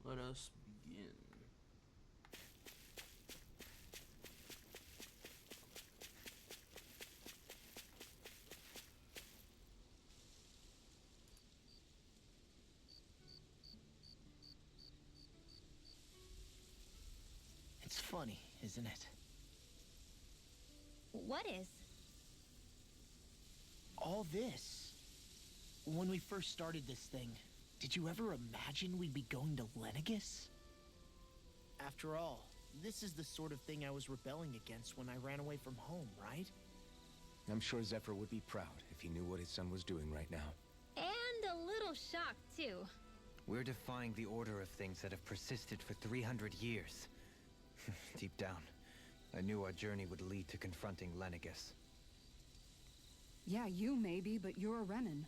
Let us begin. It's funny, isn't it? What is? All this. When we first started this thing, did you ever imagine we'd be going to Lenegis? After all, this is the sort of thing I was rebelling against when I ran away from home, right? I'm sure Zephyr would be proud if he knew what his son was doing right now. And a little shocked, too. We're defying the order of things that have persisted for 300 years. Deep down, I knew our journey would lead to confronting Lenegis. Yeah, you maybe, but you're a Renan.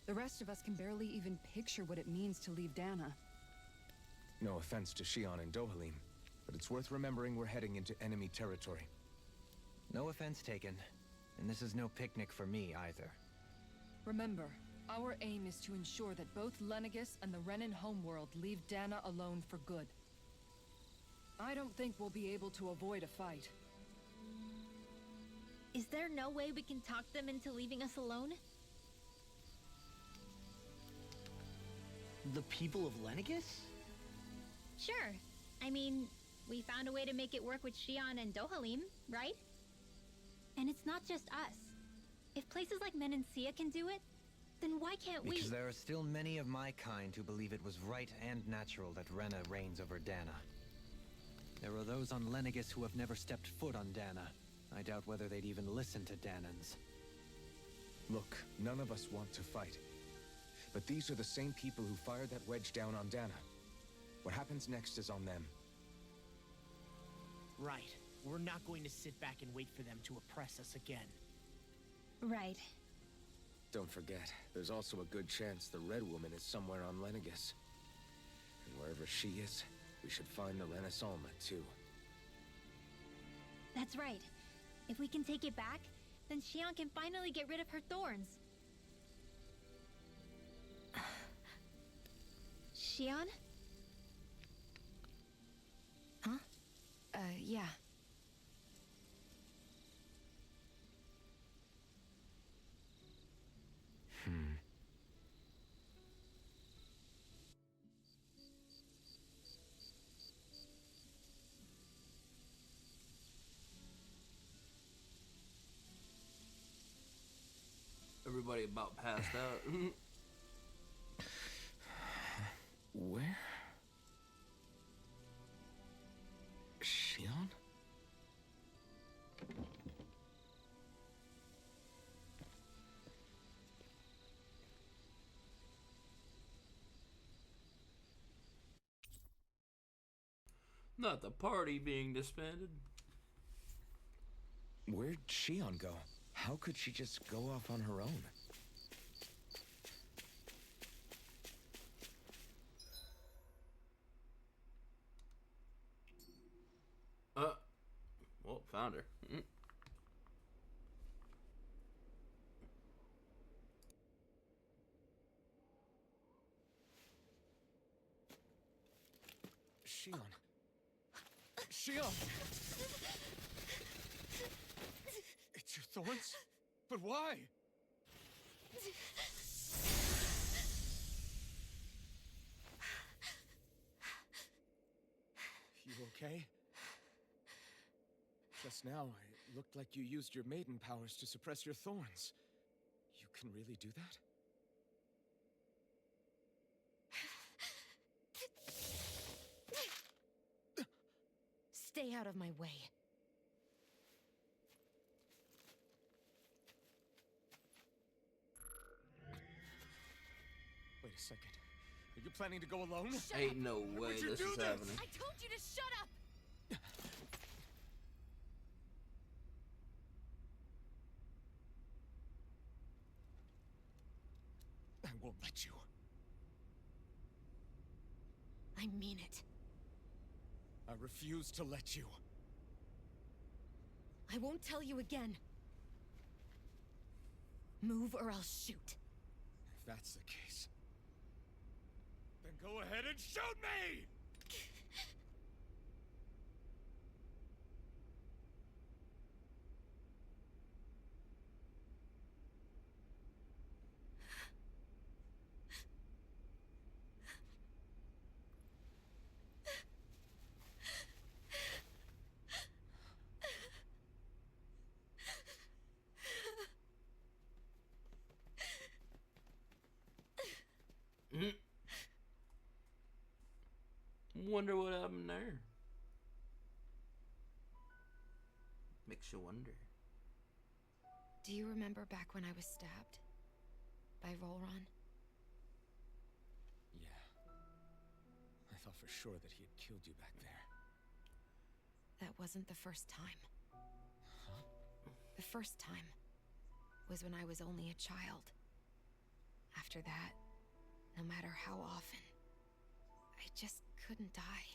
The rest of us can barely even picture what it means to leave Dana. No offense to Shion and Dohalim, but it's worth remembering we're heading into enemy territory. No offense taken, and this is no picnic for me either. Remember, our aim is to ensure that both Lenegis and the Renan homeworld leave Dana alone for good. I don't think we'll be able to avoid a fight. Is there no way we can talk them into leaving us alone? The people of Lenegis? Sure. I mean, we found a way to make it work with Shion and Dohalim, right? And it's not just us. If places like Menancia can do it, then why can't we? Because there are still many of my kind who believe it was right and natural that Rena reigns over Dana. There are those on Lenegis who have never stepped foot on Dana. I doubt whether they'd even listen to Danans. Look, none of us want to fight. But these are the same people who fired that wedge down on Dana. What happens next is on them. Right. We're not going to sit back and wait for them to oppress us again. Right. Don't forget, there's also a good chance the Red Woman is somewhere on Lenegis. And wherever she is, we should find the Renaissance too. That's right. If we can take it back, then Shion can finally get rid of her thorns. Shion? Huh? Yeah. Everybody about passed out. Where? Shion? Not the party being disbanded. Where'd Shion go? How could she just go off on her own? Well, found her. Shion. Shion! It's your thorns? But why? You okay? Just now, it looked like you used your maiden powers to suppress your thorns. You can really do that? Stay out of my way. Wait a second. Are you planning to go alone? Ain't no way would you this do is this? happening. I told you to shut up! I won't let you. I mean it. I refuse to let you. I won't tell you again. Move or I'll shoot. If that's the case, then Go ahead and shoot me! Wonder what happened there. Makes you wonder. Do you remember back when I was stabbed? By Rolron? Yeah. I thought for sure that he had killed you back there. That wasn't the first time. Huh? The first time was when I was only a child. After that, no matter how often, I just couldn't die.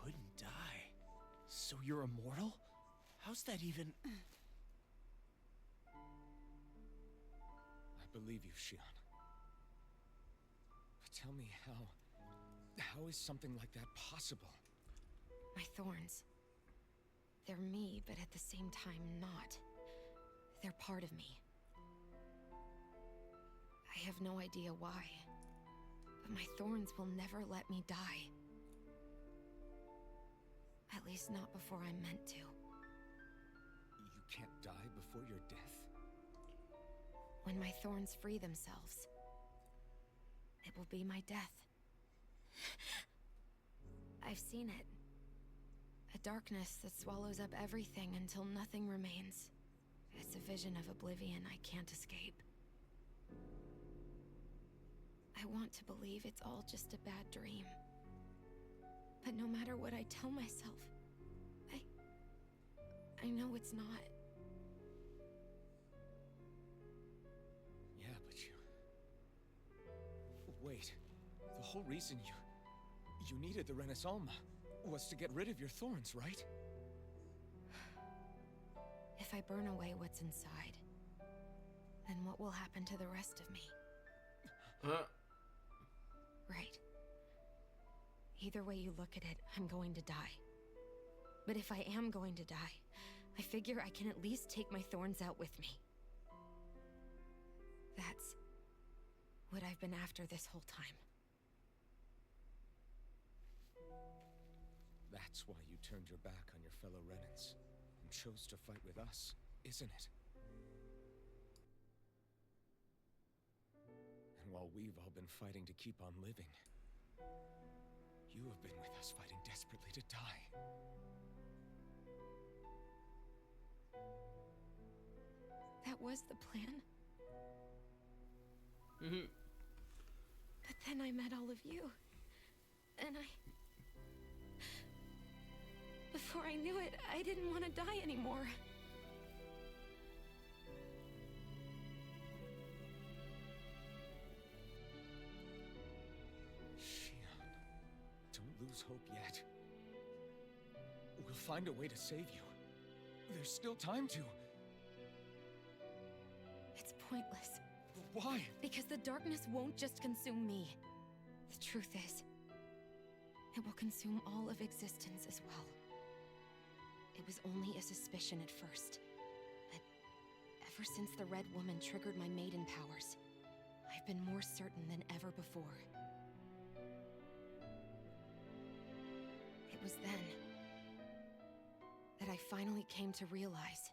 Couldn't die? So you're immortal? How's that even... I believe you, Shion. But tell me how is something like that possible? My thorns. They're me, but at the same time not. They're part of me. I have no idea why, but my thorns will never let me die. At least not before I'm meant to. You can't die before your death? When my thorns free themselves, it will be my death. I've seen it. A darkness that swallows up everything until nothing remains. It's a vision of oblivion I can't escape. I want to believe it's all just a bad dream. But no matter what I tell myself, I know it's not. Yeah, but you... Wait. The whole reason you needed the Renaissance was to get rid of your thorns, right? If I burn away what's inside, then what will happen to the rest of me? Right. Either way you look at it, I'm going to die. But if I am going to die, I figure I can at least take my thorns out with me. That's what I've been after this whole time. That's why you turned your back on your fellow Renans and chose to fight with us, isn't it? And while we've all been fighting to keep on living, you have been with us fighting desperately to die. That was the plan. Mm-hmm. But then I met all of you. And before I knew it, I didn't want to die anymore. Shion, don't lose hope yet. We'll find a way to save you. There's still time to. It's pointless. Why? Because the darkness won't just consume me. The truth is, it will consume all of existence as well. It was only a suspicion at first, but ever since the Red Woman triggered my maiden powers, I've been more certain than ever before. It was then that I finally came to realize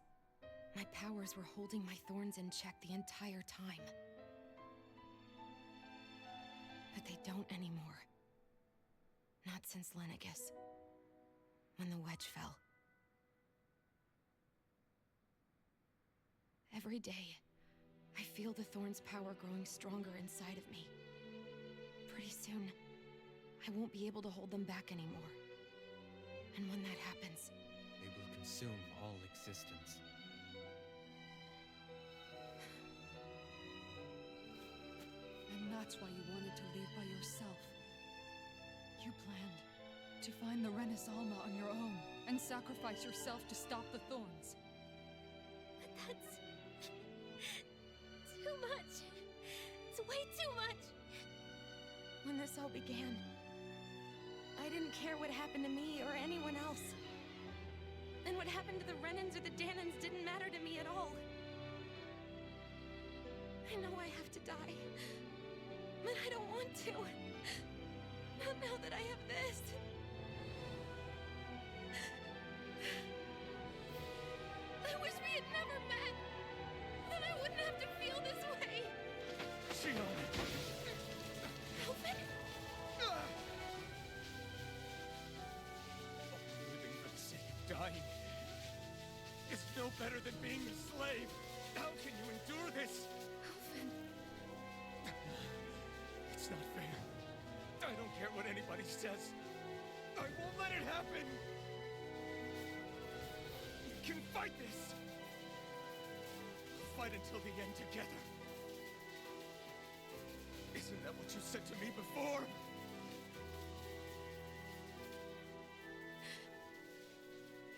my powers were holding my thorns in check the entire time. But they don't anymore. Not since Lenegis, when the wedge fell. Every day, I feel the thorn's power growing stronger inside of me. Pretty soon, I won't be able to hold them back anymore. And when that happens, They will consume all existence. And that's why you wanted to leave by yourself. You planned to find the Renaissance on your own and sacrifice yourself to stop the thorns. But that's... too much. It's way too much. this all began. I didn't care what happened to me or anyone else. And what happened to the Renans or the Danans didn't matter to me at all. I know I have to die, but I don't want to. Not now that I have this. I wish we had never met. Then I wouldn't have to feel this way. Shion! Alvin? Living for the sake of dying is no better than being a slave. How can you endure this? Alvin. It's not fair. I don't care what anybody says. I won't let it happen. We can fight this. Fight until the end together. Isn't that what you said to me before?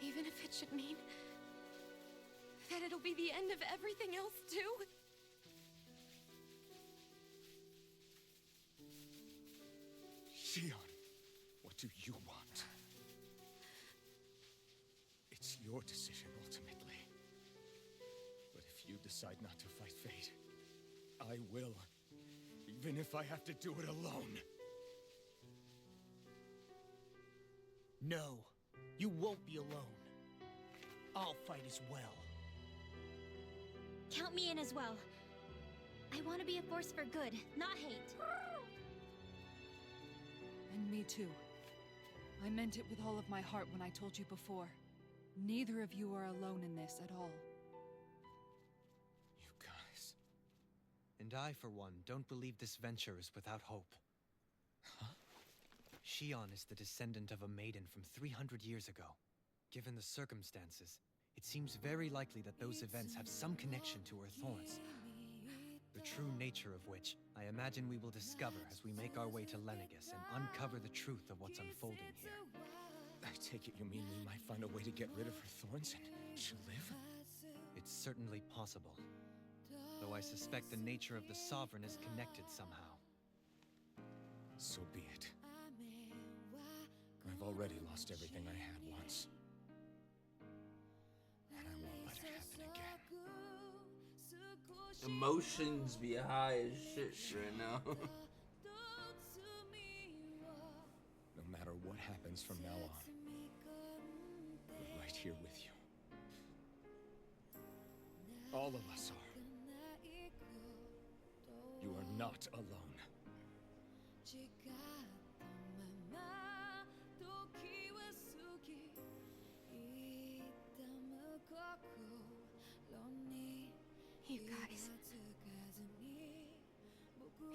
Even if it should mean that it'll be the end of everything else, too? Shion, what do you want? It's your decision, ultimately. But if you decide not to fight fate, I will. Even if I have to do it alone. No, you won't be alone. I'll fight as well. Count me in as well. I want to be a force for good, not hate. And me too. I meant it with all of my heart when I told you before. Neither of you are alone in this at all. You guys... And I, for one, don't believe this venture is without hope. Huh? Shion is the descendant of a maiden from 300 years ago. Given the circumstances, it seems very likely that those events have some connection to her thorns. The true nature of which, I imagine we will discover as we make our way to Lenegis and uncover the truth of what's unfolding here. I take it you mean we might find a way to get rid of her thorns and she'll live? It's certainly possible. Though I suspect the nature of the Sovereign is connected somehow. So be it. I've already lost everything I had once. And I won't let it happen again. Emotions be high as shit right now. No matter what happens from now on, we're right here with you. All of us are. You are not alone. You guys.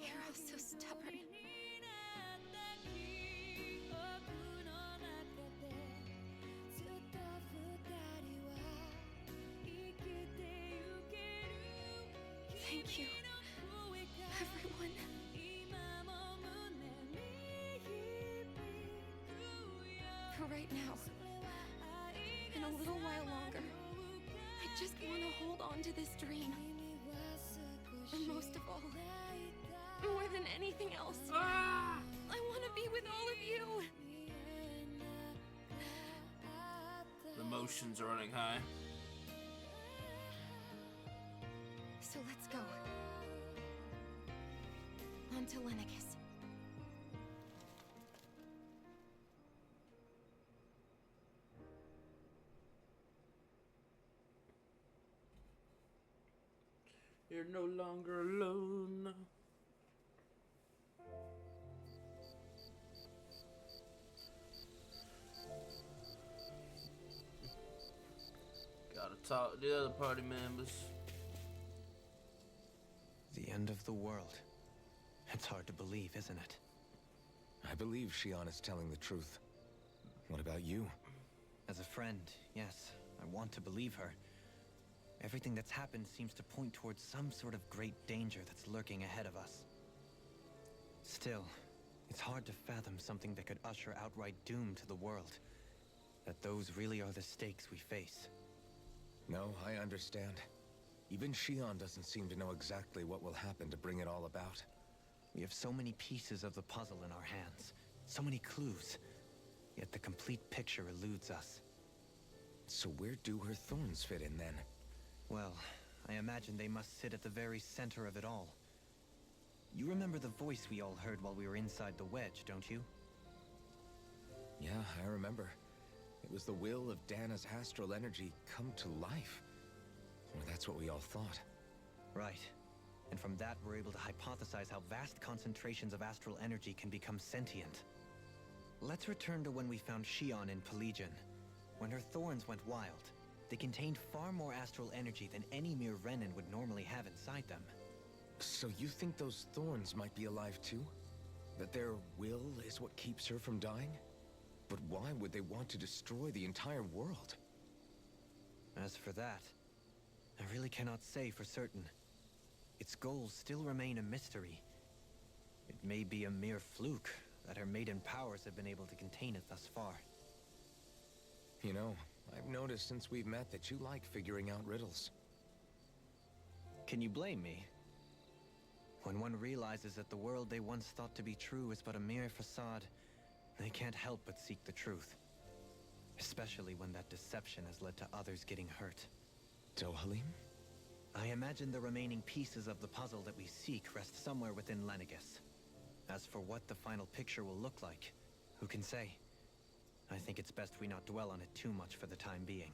You're all so stubborn. Thank you, everyone. For right now, and a little while longer, I just want to hold on to this dream. And most of all, more than anything else, I want to be with all of you. The emotions are running high. So let's go. On to Lenegis. You're no longer alone. Gotta talk to the other party members. The end of the world. It's hard to believe, isn't it? I believe Shion is telling the truth. What about you? As a friend, yes, I want to believe her. Everything that's happened seems to point towards some sort of great danger that's lurking ahead of us. Still, it's hard to fathom something that could usher outright doom to the world. That those really are the stakes we face. No, I understand. Even Shion doesn't seem to know exactly what will happen to bring it all about. We have so many pieces of the puzzle in our hands, so many clues, yet the complete picture eludes us. So where do her thorns fit in then? Well, I imagine they must sit at the very center of it all. You remember the voice we all heard while we were inside the wedge, don't you? Yeah, I remember. It was the will of Dana's astral energy come to life. Or that's what we all thought. Right. And from that, we're able to hypothesize how vast concentrations of astral energy can become sentient. Let's return to when we found Shion in Pelegion. When her thorns went wild, they contained far more astral energy than any mere Renin would normally have inside them. So you think those thorns might be alive too? That their will is what keeps her from dying? But why would they want to destroy the entire world? As for that, I really cannot say for certain. Its goals still remain a mystery. It may be a mere fluke that her maiden powers have been able to contain it thus far. You know, I've noticed since we've met that you like figuring out riddles. Can you blame me? When one realizes that the world they once thought to be true is but a mere facade, they can't help but seek the truth. Especially when that deception has led to others getting hurt. Dohalim? I imagine the remaining pieces of the puzzle that we seek rest somewhere within Lenegis. As for what the final picture will look like, who can say? I think it's best we not dwell on it too much for the time being.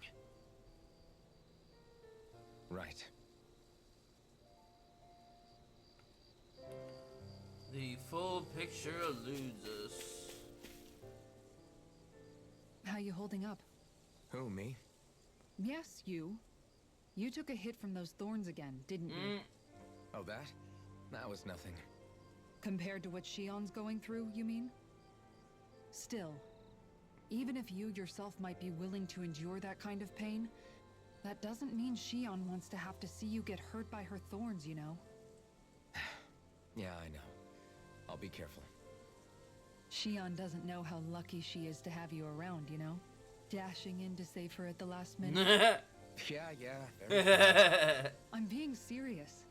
Right. The full picture eludes us. How you holding up? Who, me? Yes, you. You took a hit from those thorns again, didn't you? Oh, that? That was nothing. Compared to what Shion's going through, you mean? Still, even if you yourself might be willing to endure that kind of pain, that doesn't mean Shion wants to have to see you get hurt by her thorns, you know? Yeah, I know. I'll be careful. Shion doesn't know how lucky she is to have you around, you know? Dashing in to save her at the last minute. Yeah, very I'm being serious.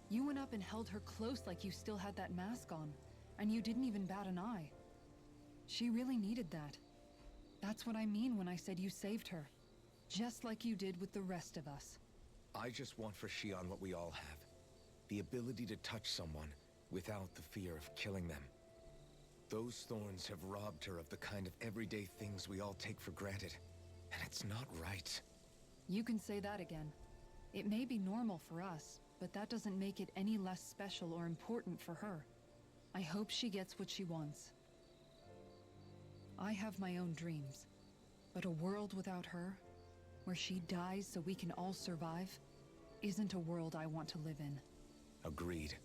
You went up and held her close like you still had that mask on, and you didn't even bat an eye. She really needed that. That's what I mean when I said you saved her. Just like you did with the rest of us. I just want for Shion what we all have. The ability to touch someone without the fear of killing them. Those thorns have robbed her of the kind of everyday things we all take for granted. And it's not right. You can say that again. It may be normal for us, but that doesn't make it any less special or important for her. I hope she gets what she wants. I have my own dreams, but a world without her, where she dies so we can all survive, isn't a world I want to live in. Agreed.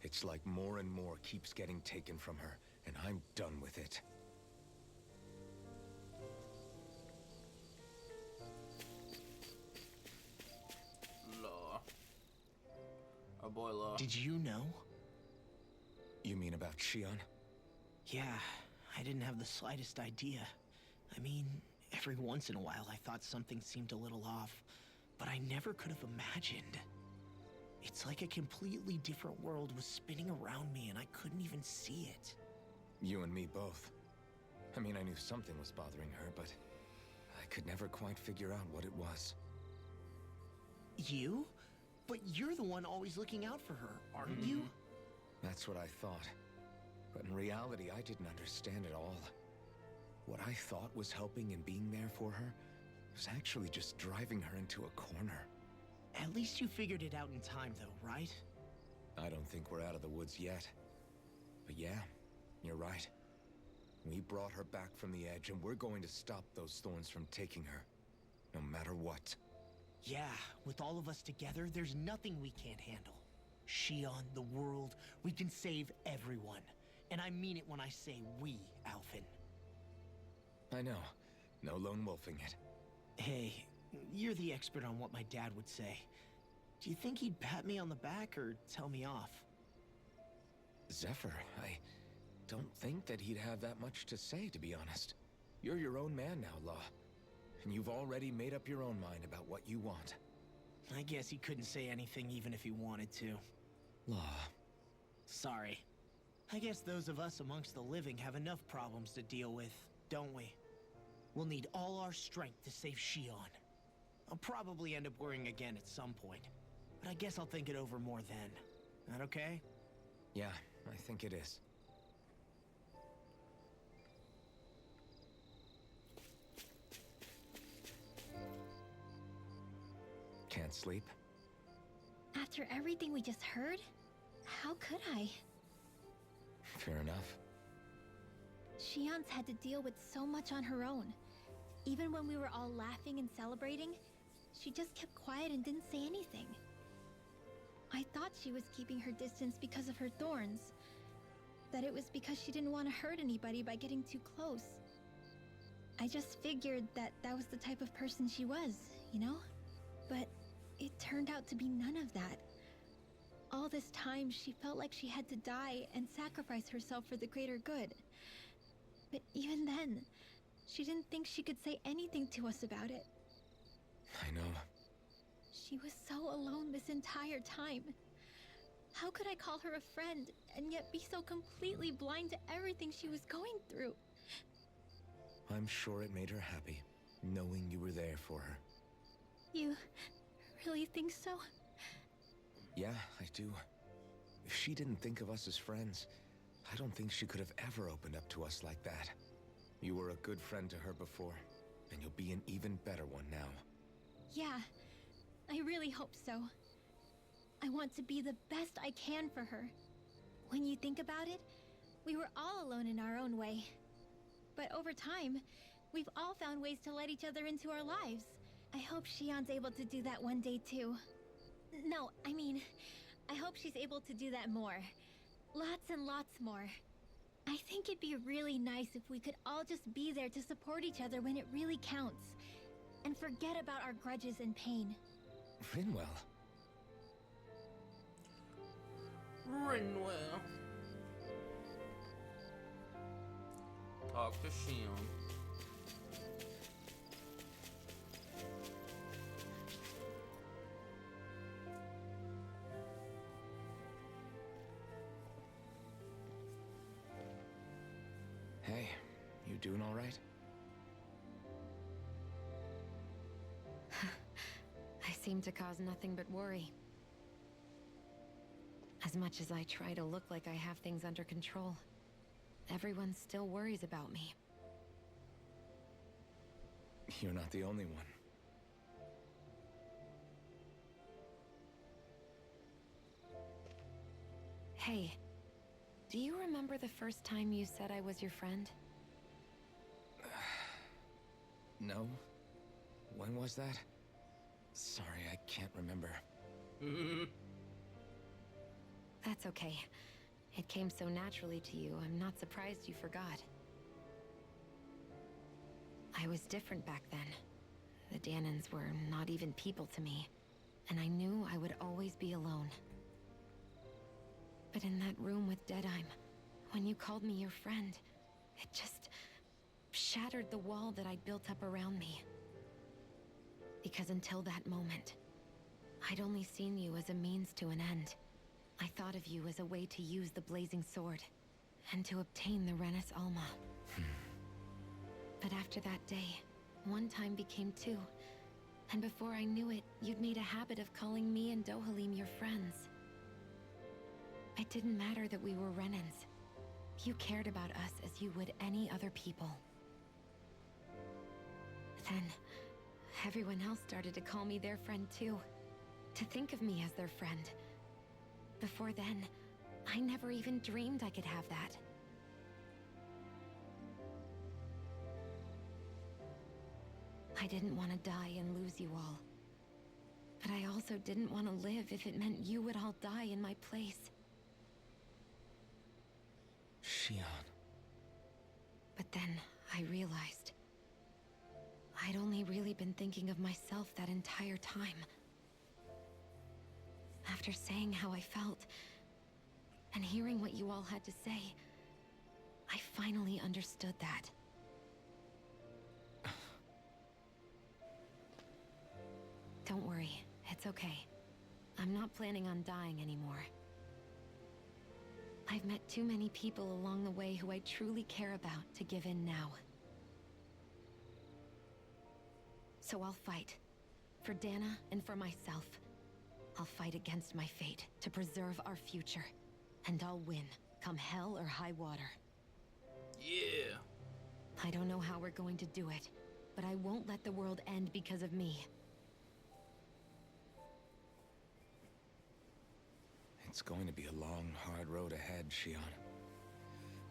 It's like more and more keeps getting taken from her, and I'm done with it. Law. Our boy Law. Did you know? You mean about Shion? Yeah, I didn't have the slightest idea. I mean, every once in a while I thought something seemed a little off, but I never could have imagined. It's like a completely different world was spinning around me and I couldn't even see it. You and me both. I mean, I knew something was bothering her, but I could never quite figure out what it was. You? But you're the one always looking out for her, aren't you? That's what I thought. But in reality, I didn't understand it all. What I thought was helping and being there for her was actually just driving her into a corner. At least you figured it out in time, though, right? I don't think we're out of the woods yet. But yeah, you're right. We brought her back from the edge, and we're going to stop those thorns from taking her. No matter what. Yeah, with all of us together, there's nothing we can't handle. Shion, the world, we can save everyone. And I mean it when I say we, Alphen. I know. No lone wolfing it. Hey, you're the expert on what my dad would say. Do you think he'd pat me on the back or tell me off? Zephyr, I don't think that he'd have that much to say, to be honest. You're your own man now, Law. And you've already made up your own mind about what you want. I guess he couldn't say anything even if he wanted to. Law. Sorry. I guess those of us amongst the living have enough problems to deal with, don't we? We'll need all our strength to save Shion. I'll probably end up worrying again at some point, but I guess I'll think it over more then. That okay? Yeah, I think it is. Can't sleep? After everything we just heard, how could I? Fair enough. Shion's had to deal with so much on her own. Even when we were all laughing and celebrating, she just kept quiet and didn't say anything. I thought she was keeping her distance because of her thorns. That it was because she didn't want to hurt anybody by getting too close. I just figured that that was the type of person she was, you know? But it turned out to be none of that. All this time, she felt like she had to die and sacrifice herself for the greater good. But even then, she didn't think she could say anything to us about it. I know. She was so alone this entire time. How could I call her a friend and yet be so completely blind to everything she was going through? I'm sure it made her happy, knowing you were there for her. You really think so? Yeah, I do. If she didn't think of us as friends, I don't think she could have ever opened up to us like that. You were a good friend to her before, and you'll be an even better one now. Yeah, I really hope so. I want to be the best I can for her. When you think about it, we were all alone in our own way. But over time, we've all found ways to let each other into our lives. I hope Shion's able to do that one day too. No, I mean, I hope she's able to do that more. Lots and lots more. I think it'd be really nice if we could all just be there to support each other when it really counts. And forget about our grudges and pain. Rinwell. Rinwell. Talk to Shion. Hey, you doing all right? I seem to cause nothing but worry. As much as I try to look like I have things under control, everyone still worries about me. You're not the only one. Hey, do you remember the first time you said I was your friend? No? When was that? Sorry, I can't remember. That's okay. It came so naturally to you, I'm not surprised you forgot. I was different back then. The Dahnans were not even people to me, and I knew I would always be alone. But in that room with Deadheim, when you called me your friend, it just shattered the wall that I'd built up around me. Because until that moment, I'd only seen you as a means to an end. I thought of you as a way to use the Blazing Sword, and to obtain the Renis Alma. But after that day, one time became two, and before I knew it, you'd made a habit of calling me and Dohalim your friends. It didn't matter that we were Renans. You cared about us as you would any other people. Then, everyone else started to call me their friend too. To think of me as their friend. Before then, I never even dreamed I could have that. I didn't want to die and lose you all. But I also didn't want to live if it meant you would all die in my place. Shion. But then I realized I'd only really been thinking of myself that entire time. After saying how I felt, and hearing what you all had to say, I finally understood that. Don't worry, it's okay. I'm not planning on dying anymore. I've met too many people along the way who I truly care about to give in now. So I'll fight. For Dana and for myself. I'll fight against my fate to preserve our future. And I'll win, come hell or high water. Yeah. I don't know how we're going to do it, but I won't let the world end because of me. It's going to be a long, hard road ahead, Shion.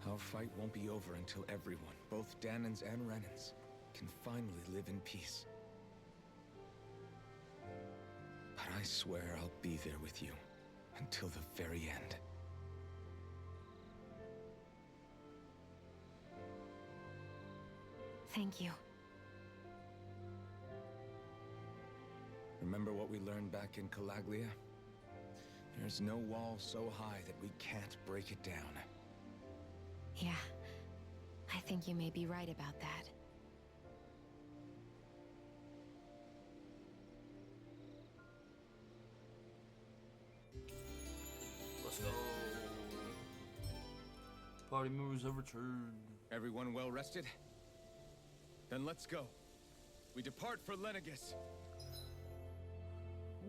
Our fight won't be over until everyone, both Danans and Renans, can finally live in peace. But I swear I'll be there with you until the very end. Thank you. Remember what we learned back in Calaglia? There's no wall so high that we can't break it down. Yeah, I think you may be right about that. Let's go. Party members have returned. Everyone well rested? Then let's go. We depart for Lenegis.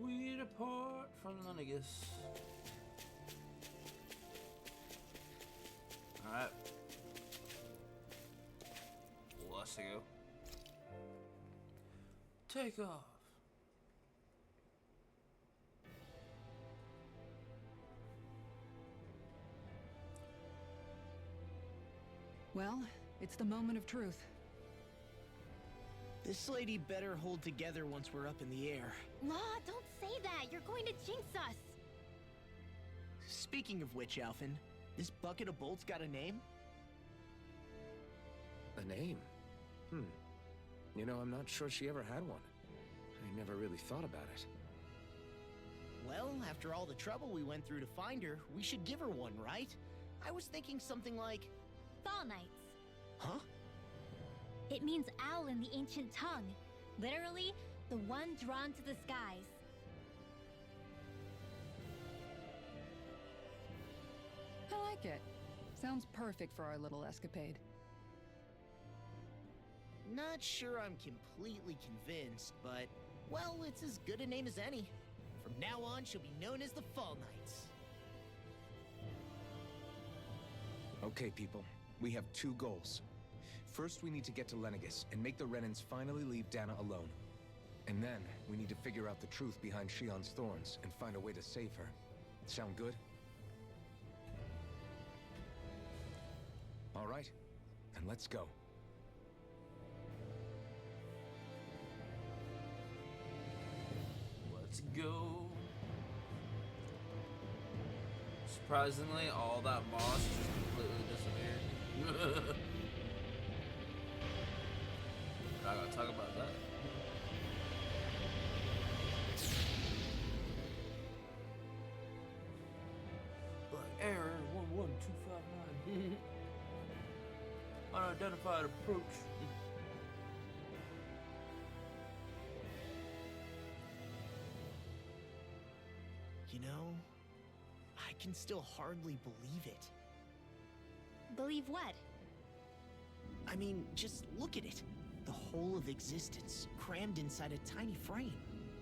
We depart from Lenegis. Alright. Let's go. Take off. Well, it's the moment of truth. This lady better hold together once we're up in the air. Law, don't say that. You're going to jinx us. Speaking of which, Alphen, this bucket of bolts got a name? A name? You know, I'm not sure she ever had one. I never really thought about it. Well, after all the trouble we went through to find her, we should give her one, right? I was thinking something like... Fall Knights. Huh? It means owl in the ancient tongue. Literally, the one drawn to the skies. I like it. Sounds perfect for our little escapade. Not sure I'm completely convinced, but... Well, it's as good a name as any. From now on, she'll be known as the Fall Knights. Okay, people. We have two goals. First, we need to get to Lenegis and make the Renans finally leave Dana alone. And then, we need to figure out the truth behind Shion's thorns and find a way to save her. Sound good? All right, then let's go. Let's go. Surprisingly, all that moss just completely disappeared. I gotta talk about that. But error 11259. Unidentified approach. You know, I can still hardly believe it. Believe what? I mean, just look at it. The whole of existence, crammed inside a tiny frame.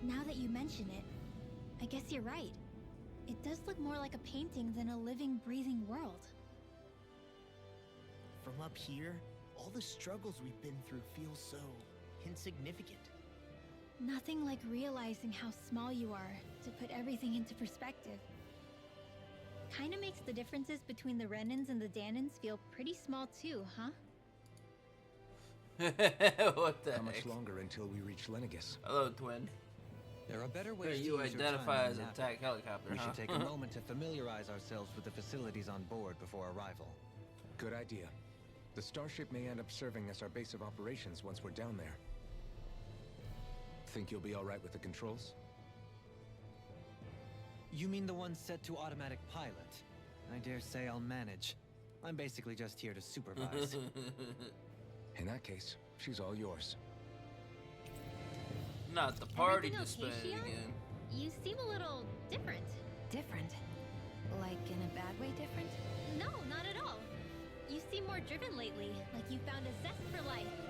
Now that you mention it, I guess you're right. It does look more like a painting than a living, breathing world. From up here, all the struggles we've been through feel so insignificant. Nothing like realizing how small you are to put everything into perspective. Kinda makes the differences between the Renans and the Danans feel pretty small too, huh? What the How heck? much longer until we reach Lenegis? Hello, twin. There are better Here ways to you use your identify time as than an napping. attack helicopter, We huh? should take a moment to familiarize ourselves with the facilities on board before arrival. Good idea. The starship may end up serving as our base of operations once we're down there. Think you'll be all right with the controls? You mean the one set to automatic pilot? I dare say I'll manage. I'm basically just here to supervise. In that case, she's all yours. Not the party Everything okay, disbanded Shion? again. You seem a little different. Different? Like in a bad way different? No, not at all. You seem more driven lately, like you found a zest for life.